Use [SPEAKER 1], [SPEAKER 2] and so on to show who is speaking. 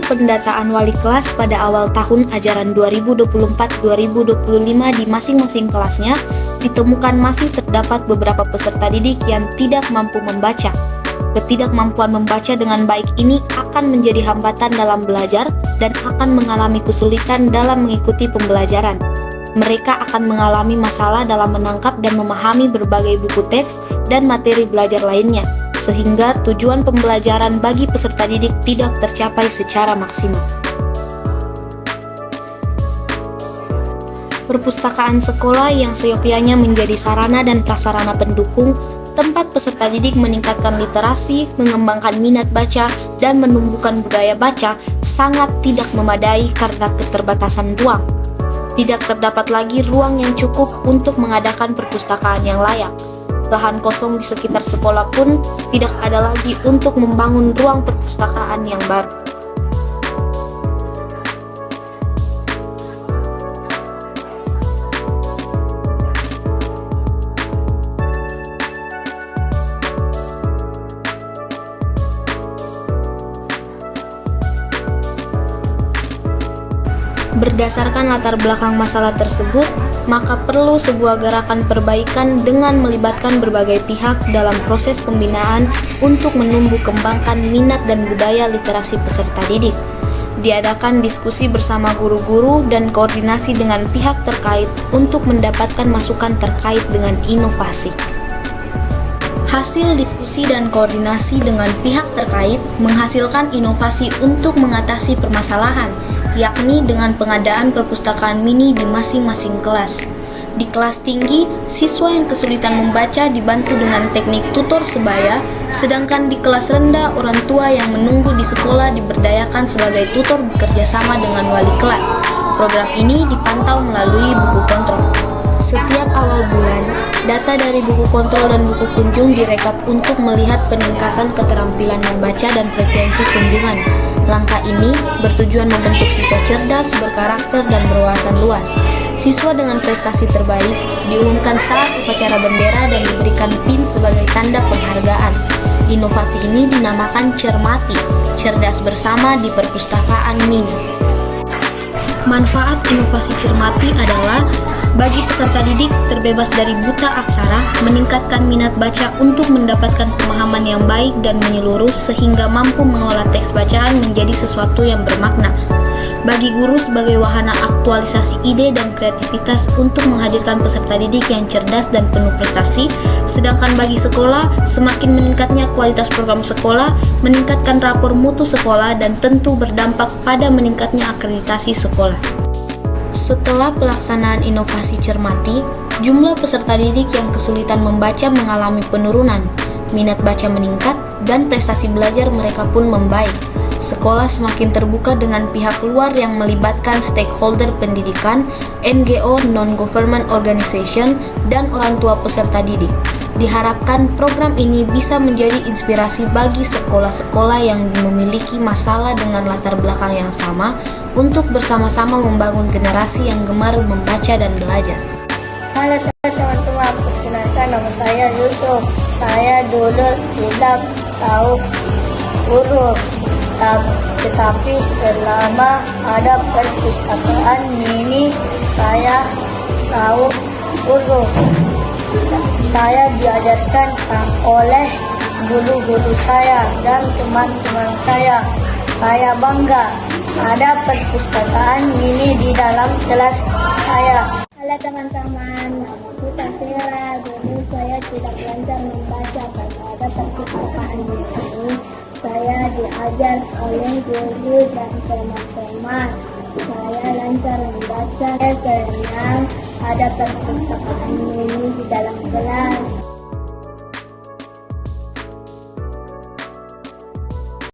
[SPEAKER 1] pendataan wali kelas pada awal tahun ajaran 2024-2025 di masing-masing kelasnya, ditemukan masih terdapat beberapa peserta didik yang tidak mampu membaca. Ketidakmampuan membaca dengan baik ini akan menjadi hambatan dalam belajar dan akan mengalami kesulitan dalam mengikuti pembelajaran. Mereka akan mengalami masalah dalam menangkap dan memahami berbagai buku teks dan materi belajar lainnya, sehingga tujuan pembelajaran bagi peserta didik tidak tercapai secara maksimal. Perpustakaan sekolah yang seyogyanya menjadi sarana dan prasarana pendukung tempat peserta didik meningkatkan literasi, mengembangkan minat baca, dan menumbuhkan budaya baca sangat tidak memadai karena keterbatasan ruang. Tidak terdapat lagi ruang yang cukup untuk mengadakan perpustakaan yang layak. Lahan kosong di sekitar sekolah pun tidak ada lagi untuk membangun ruang perpustakaan yang baru. Berdasarkan latar belakang masalah tersebut, maka perlu sebuah gerakan perbaikan dengan melibatkan berbagai pihak dalam proses pembinaan untuk menumbuh kembangkan minat dan budaya literasi peserta didik. Diadakan diskusi bersama guru-guru dan koordinasi dengan pihak terkait untuk mendapatkan masukan terkait dengan inovasi. Hasil diskusi dan koordinasi dengan pihak terkait menghasilkan inovasi untuk mengatasi permasalahan, yakni dengan pengadaan perpustakaan mini di masing-masing kelas. Di kelas tinggi, siswa yang kesulitan membaca dibantu dengan teknik tutor sebaya, sedangkan di kelas rendah, orang tua yang menunggu di sekolah diberdayakan sebagai tutor bekerjasama dengan wali kelas. Program ini dipantau melalui buku kontrol. Setiap awal bulan, data dari buku kontrol dan buku kunjung direkap untuk melihat peningkatan keterampilan membaca dan frekuensi kunjungan. Langkah ini bertujuan membentuk siswa cerdas, berkarakter, dan berwawasan luas. Siswa dengan prestasi terbaik diumumkan saat upacara bendera dan diberikan PIN sebagai tanda penghargaan. Inovasi ini dinamakan Cermati, cerdas bersama di perpustakaan mini. Manfaat inovasi Cermati adalah bagi peserta didik terbebas dari buta aksara, meningkatkan minat baca untuk mendapatkan pemahaman yang baik dan menyeluruh sehingga mampu mengolah teks bacaan menjadi sesuatu yang bermakna. Bagi guru sebagai wahana aktualisasi ide dan kreativitas untuk menghadirkan peserta didik yang cerdas dan penuh prestasi, sedangkan bagi sekolah, semakin meningkatnya kualitas program sekolah, meningkatkan rapor mutu sekolah, dan tentu berdampak pada meningkatnya akreditasi sekolah. Setelah pelaksanaan inovasi Cermati, jumlah peserta didik yang kesulitan membaca mengalami penurunan, minat baca meningkat, dan prestasi belajar mereka pun membaik. Sekolah semakin terbuka dengan pihak luar yang melibatkan stakeholder pendidikan, NGO (Non-Government Organization), dan orang tua peserta didik. Diharapkan program ini bisa menjadi inspirasi bagi sekolah-sekolah yang memiliki masalah dengan latar belakang yang sama untuk bersama-sama membangun generasi yang gemar membaca dan belajar.
[SPEAKER 2] Halo teman-teman, perkenalkan nama saya Yusuf. Saya dulu tidak tahu huruf, tetapi selama ada perpustakaan mini, saya tahu huruf. Saya diajarkan oleh guru-guru saya dan teman-teman saya. Saya bangga ada perpustakaan mini di dalam kelas saya.
[SPEAKER 3] Halo teman-teman, aku Tafira. Dulu saya tidak lancar membaca karena ada perpustakaan mini. Saya diajar oleh guru dan teman-teman. Saya lancar membaca karena ada perpustakaan mini di dalam kelas.